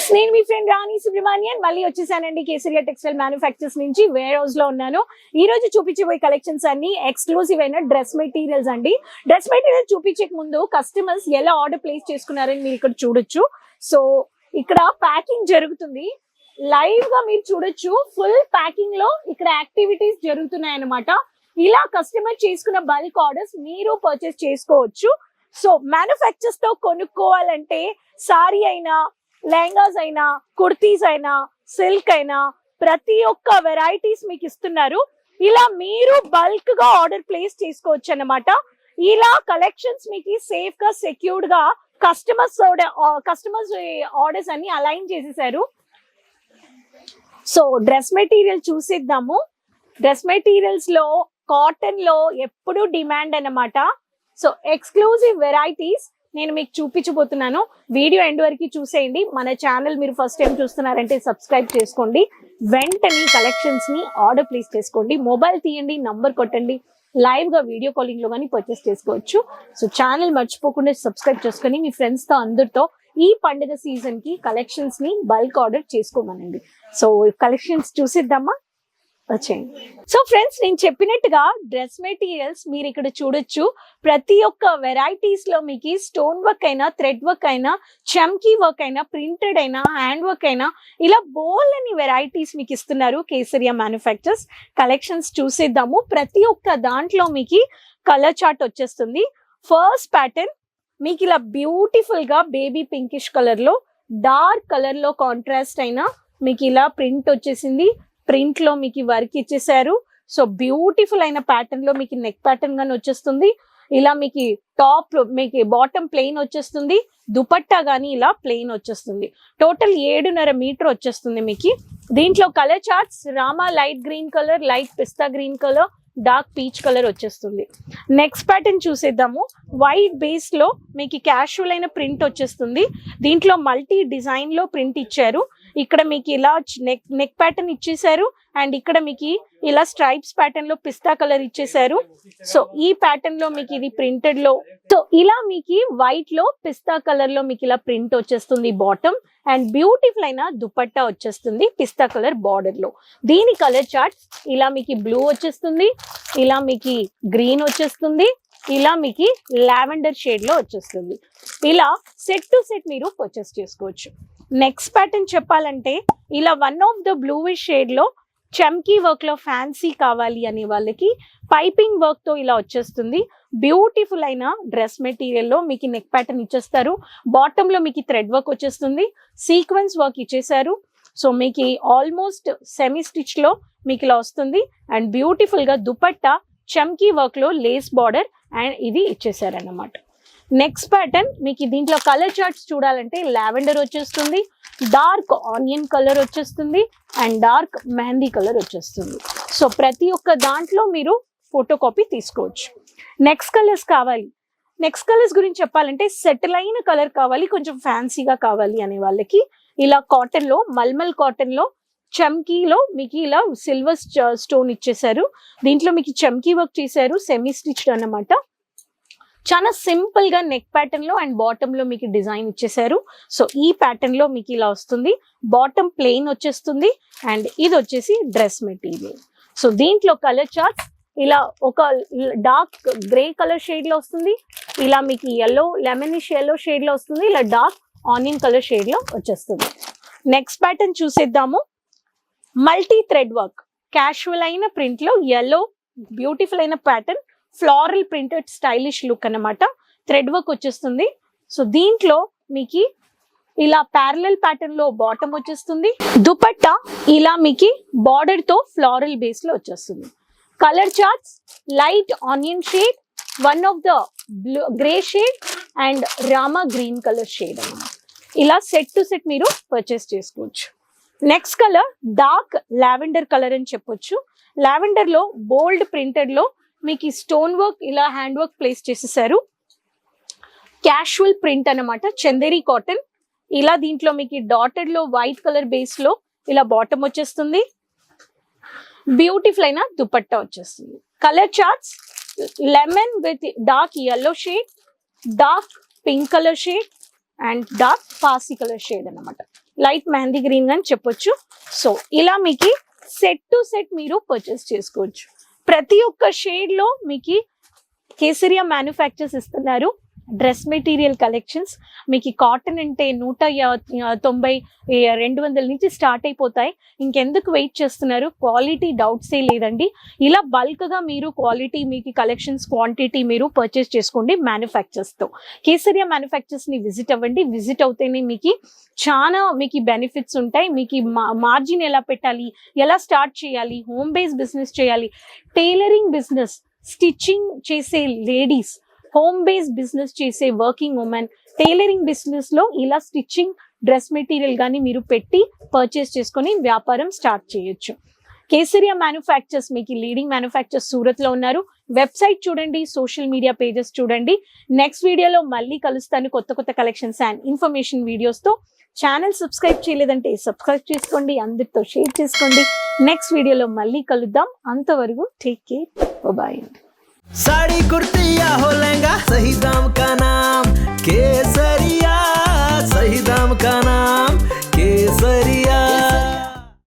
Friends, నేను మీ friend రాణి సుబ్రహ్మణ్యన్ మళ్ళీ వచ్చేసానండి కేసరియా టెక్స్టైల్ మ్యానుఫ్యాక్చర్స్ నుంచి. వేర్ హౌస్ లో ఉన్నాను. ఈ రోజు చూపించబోయే కలెక్షన్స్ అన్ని ఎక్స్క్లూజివ్ అయిన డ్రెస్ మెటీరియల్స్ అండి. డ్రెస్ మెటీరియల్ చూపించే ముందు కస్టమర్స్ ఎలా ఆర్డర్ ప్లేస్ చేసుకున్నారని మీరు ఇక్కడ చూడొచ్చు. సో ఇక్కడ ప్యాకింగ్ జరుగుతుంది, లైవ్ గా మీరు చూడొచ్చు. ఫుల్ ప్యాకింగ్ లో ఇక్కడ యాక్టివిటీస్ జరుగుతున్నాయి అన్నమాట. ఇలా కస్టమర్ చేసుకున్న బల్క్ ఆర్డర్స్ మీరు పర్చేస్ చేసుకోవచ్చు. సో మ్యానుఫ్యాక్చర్స్ తో కొనుక్కోవాలంటే సారీ అయినా, లెహంగాస్ అయినా, కుర్తీస్ అయినా, సిల్క్ అయినా ప్రతి ఒక్క వెరైటీస్ మీకు ఇస్తున్నారు. ఇలా మీరు బల్క్ గా ఆర్డర్ ప్లేస్ చేసుకోవచ్చు అన్నమాట. ఇలా కలెక్షన్స్ మీకు సేఫ్ గా, సెక్యూర్డ్ గా కస్టమర్స్ ఆర్డర్స్ అన్ని అలైన్ చేసేసారు. సో డ్రెస్ మెటీరియల్ చూసిద్దాము. డ్రెస్ మెటీరియల్స్ లో కాటన్ లో ఎప్పుడు డిమాండ్ అన్నమాట. సో ఎక్స్క్లూజివ్ వెరైటీస్ నేను మీకు చూపించబోతున్నాను. వీడియో ఎండ్ వరకు చూసేయండి. మన ఛానల్ మీరు ఫస్ట్ టైం చూస్తున్నారంటే సబ్స్క్రైబ్ చేసుకోండి. వెంటనే కలెక్షన్స్ ని ఆర్డర్ ప్లేస్ చేసుకోండి. మొబైల్ తీయండి, నంబర్ కొట్టండి, లైవ్ గా వీడియో కాలింగ్ లో కానీ పర్చేస్ చేసుకోవచ్చు. సో ఛానల్ మర్చిపోకుండా సబ్స్క్రైబ్ చేసుకొని మీ ఫ్రెండ్స్ తో అందరితో ఈ పండుగ సీజన్ కి కలెక్షన్స్ ని బల్క్ ఆర్డర్ చేసుకోమనండి. సో కలెక్షన్స్ చూసిద్దామా, వచ్చేయండి. సో ఫ్రెండ్స్, నేను చెప్పినట్టుగా డ్రెస్ మెటీరియల్స్ మీరు ఇక్కడ చూడొచ్చు. ప్రతి ఒక్క వెరైటీస్ లో మీకు స్టోన్ వర్క్ అయినా, థ్రెడ్ వర్క్ అయినా, చమ్కీ వర్క్ అయినా, ప్రింటెడ్ అయినా, హ్యాండ్ వర్క్ అయినా ఇలా బోల్ అని వెరైటీస్ మీకు ఇస్తున్నారు కేసరియా మ్యానుఫ్యాక్చర్స్. కలెక్షన్స్ చూసేద్దాము. ప్రతి ఒక్క దాంట్లో మీకు కలర్ చార్ట్ వచ్చేస్తుంది. ఫస్ట్ ప్యాటర్న్ మీకు ఇలా బ్యూటిఫుల్ గా బేబీ పింకిష్ కలర్ లో, డార్క్ కలర్ లో కాంట్రాస్ట్ అయినా మీకు ఇలా ప్రింట్ వచ్చేసింది. ప్రింట్ లో మీకు వర్క్ ఇచ్చేసారు. సో బ్యూటిఫుల్ అయిన ప్యాటర్న్ లో మీకు నెక్ ప్యాటర్న్ గాని వచ్చేస్తుంది. ఇలా మీకు టాప్ మీకు బాటమ్ ప్లెయిన్ వచ్చేస్తుంది. దుపట్టా గానీ ఇలా ప్లెయిన్ వచ్చేస్తుంది. టోటల్ 7.5 మీటర్ వచ్చేస్తుంది మీకు. దీంట్లో కలర్ చార్ట్స్ రామా లైట్ గ్రీన్ కలర్, లైట్ పిస్తా green colour, dark peach colour వచ్చేస్తుంది. నెక్స్ట్ ప్యాటర్న్ చూసేద్దాము. వైట్ బేస్ లో మీకు క్యాషువల్ అయిన ప్రింట్ వచ్చేస్తుంది. దీంట్లో మల్టీ డిజైన్ లో ప్రింట్ ఇచ్చారు. ఇక్కడ మీకు ఇలా నెక్ ప్యాటర్న్ ఇచ్చేసారు. అండ్ ఇక్కడ మీకు ఇలా స్ట్రైప్స్ ప్యాటర్న్ లో పిస్తా కలర్ ఇచ్చేసారు. సో ఈ ప్యాటర్న్ లో మీకు ఇది ప్రింటెడ్ లో, సో ఇలా మీకు వైట్ లో పిస్తా కలర్ లో మీకు ఇలా ప్రింట్ వచ్చేస్తుంది బాటమ్. అండ్ బ్యూటిఫుల్ అయిన దుపట్టా వచ్చేస్తుంది పిస్తా కలర్ బార్డర్ లో. దీని కలర్ చార్ట్ ఇలా మీకు బ్లూ వచ్చేస్తుంది, ఇలా మీకు గ్రీన్ వచ్చేస్తుంది, ఇలా మీకు లావెండర్ షేడ్ లో వచ్చేస్తుంది. ఇలా సెట్ టు సెట్ మీరు పర్చేస్ చేసుకోవచ్చు. నెక్స్ట్ ప్యాటర్న్ చెప్పాలంటే ఇలా one of the bluish shade లో చమ్కీ వర్క్ లో ఫ్యాన్సీ కావాలి అనే వాళ్ళకి పైపింగ్ వర్క్ తో ఇలా వచ్చేస్తుంది. బ్యూటిఫుల్ అయిన డ్రెస్ మెటీరియల్ లో మీకు నెక్ ప్యాటర్న్ ఇచ్చేస్తారు. బాటమ్ లో మీకు థ్రెడ్ వర్క్ వచ్చేస్తుంది, సీక్వెన్స్ వర్క్ ఇచ్చేసారు. సో మీకు ఆల్మోస్ట్ సెమీ స్టిచ్ లో మీకు ఇలా వస్తుంది. అండ్ బ్యూటిఫుల్ గా దుపట్టా చమ్కీ వర్క్ లో లేస్ బార్డర్ అండ్ ఇది ఇచ్చేసారన్నమాట. నెక్స్ట్ ప్యాటర్న్ మీకు దీంట్లో కలర్ చార్ట్స్ చూడాలంటే లావెండర్ వచ్చేస్తుంది, డార్క్ ఆనియన్ కలర్ వచ్చేస్తుంది, అండ్ డార్క్ మెహందీ కలర్ వచ్చేస్తుంది. సో ప్రతి ఒక్క దాంట్లో మీరు ఫోటో కాపీ తీసుకోవచ్చు. నెక్స్ట్ కలర్స్ కావాలి, నెక్స్ట్ కలర్స్ గురించి చెప్పాలంటే సెటిల్ అయిన కలర్ కావాలి, కొంచెం ఫ్యాన్సీగా కావాలి అనే వాళ్ళకి ఇలా కాటన్ లో, మల్మల్ కాటన్ లో చమ్కీలో మీకు ఇలా సిల్వర్ స్టోన్ ఇచ్చేసారు. దీంట్లో మీకు చమ్కీ వర్క్ చేశారు, సెమీ స్టిచ్డ్ అన్నమాట. చాలా సింపుల్ గా నెక్ ప్యాటర్న్ లో అండ్ బాటమ్ లో మీకు డిజైన్ ఇచ్చేసారు. సో ఈ ప్యాటర్న్ లో మీకు ఇలా వస్తుంది. బాటమ్ ప్లెయిన్ వచ్చేస్తుంది. అండ్ ఇది వచ్చేసి డ్రెస్ మెటీరియల్. సో దీంట్లో కలర్ చార్ట్స్ ఇలా ఒక డార్క్ గ్రే కలర్ షేడ్ లో వస్తుంది, ఇలా మీకు ఎల్లో లెమనిష్ ఎల్లో షేడ్ లో వస్తుంది, ఇలా డార్క్ ఆనియన్ కలర్ షేడ్ లో వచ్చేస్తుంది. నెక్స్ట్ ప్యాటర్న్ చూసేద్దాము. మల్టీ థ్రెడ్ వర్క్ క్యాషువల్ అయిన ప్రింట్ లో ఎల్లో బ్యూటిఫుల్ అయిన pattern, floral printed stylish look అన్నమాట. థ్రెడ్ వర్క్ వచ్చేస్తుంది. సో దీంట్లో మీకు ఇలా ప్యారలల్ ప్యాటర్న్ లో బాటమ్ వచ్చేస్తుంది. దుపట్టా ఇలా మీకు బార్డర్ తో ఫ్లోరల్ బేస్ లో వచ్చేస్తుంది. Colour charts light onion shade, one of the grey shade and Rama green colour shade అన్నమాట. ఇలా సెట్ టు సెట్ మీరు పర్చేస్ చేసుకోవచ్చు. Next colour dark lavender colour అని చెప్పొచ్చు. లావెండర్ లో బోల్డ్ ప్రింటెడ్ లో మీకు స్టోన్ వర్క్ ఇలా హ్యాండ్ వర్క్ ప్లేస్ చేసేసారు. క్యాషువల్ ప్రింట్ అన్నమాట, చందేరి కాటన్. ఇలా దీంట్లో మీకు డాటెడ్ లో వైట్ కలర్ బేస్ లో ఇలా బాటమ్ వచ్చేస్తుంది. బ్యూటిఫుల్ అయిన దుపట్టా వచ్చేస్తుంది. Colour charts lemon with dark yellow shade, dark pink colour shade and dark Pasi colour shade అన్నమాట. లైట్ మెహందీ గ్రీన్ అని చెప్పొచ్చు. సో ఇలా మీకు సెట్ టు సెట్ మీరు పర్చేస్ చేసుకోవచ్చు. ప్రతి ఒక్క షేడ్ లో మీకు కేసరియా మ్యానుఫ్యాక్చర్స్ ఇస్తున్నారు డ్రెస్ మెటీరియల్ కలెక్షన్స్. మీకు కాటన్ అంటే 190, 200 నుంచి స్టార్ట్ అయిపోతాయి. ఇంకెందుకు వెయిట్ చేస్తున్నారు? క్వాలిటీ డౌట్సే లేదండి. ఇలా బల్క్ గా మీరు క్వాలిటీ మీకు కలెక్షన్స్ క్వాంటిటీ మీరు పర్చేస్ చేసుకోండి మ్యానుఫ్యాక్చర్స్ తో. కేసరియా మ్యానుఫ్యాక్చర్స్ ని విజిట్ అవ్వండి. విజిట్ అవుతేనే మీకు చాలా మీకు బెనిఫిట్స్ ఉంటాయి. మీకు మార్జిన్ ఎలా పెట్టాలి, ఎలా స్టార్ట్ చేయాలి, హోమ్ బేస్ బిజినెస్ చేయాలి, టైలరింగ్ బిజినెస్, స్టిచ్చింగ్ చేసే లేడీస్, హోమ్ బేస్ బిజినెస్ చేసే వర్కింగ్ ఉమెన్, టైలరింగ్ బిజినెస్ లో ఇలా స్టిచ్చింగ్ డ్రెస్ మెటీరియల్ కానీ మీరు పెట్టి పర్చేస్ చేసుకొని వ్యాపారం స్టార్ట్ చేయొచ్చు. కేసరియా మ్యానుఫ్యాక్చర్స్ మీకు లీడింగ్ మ్యానుఫ్యాక్చర్స్ సూరత్ లో ఉన్నారు. వెబ్సైట్ చూడండి, సోషల్ మీడియా పేజెస్ చూడండి. నెక్స్ట్ వీడియోలో మళ్ళీ కలుస్తాను కొత్త కలెక్షన్స్ అండ్ ఇన్ఫర్మేషన్ వీడియోస్ తో. ఛానల్ సబ్స్క్రైబ్ చేయలేదంటే సబ్స్క్రైబ్ చేసుకోండి, అందరితో షేర్ చేసుకోండి. నెక్స్ట్ వీడియోలో మళ్ళీ కలుద్దాం. అంతవరకు take care, bye. Sari kurti या हो लहंगा, सही दाम का नाम केसर।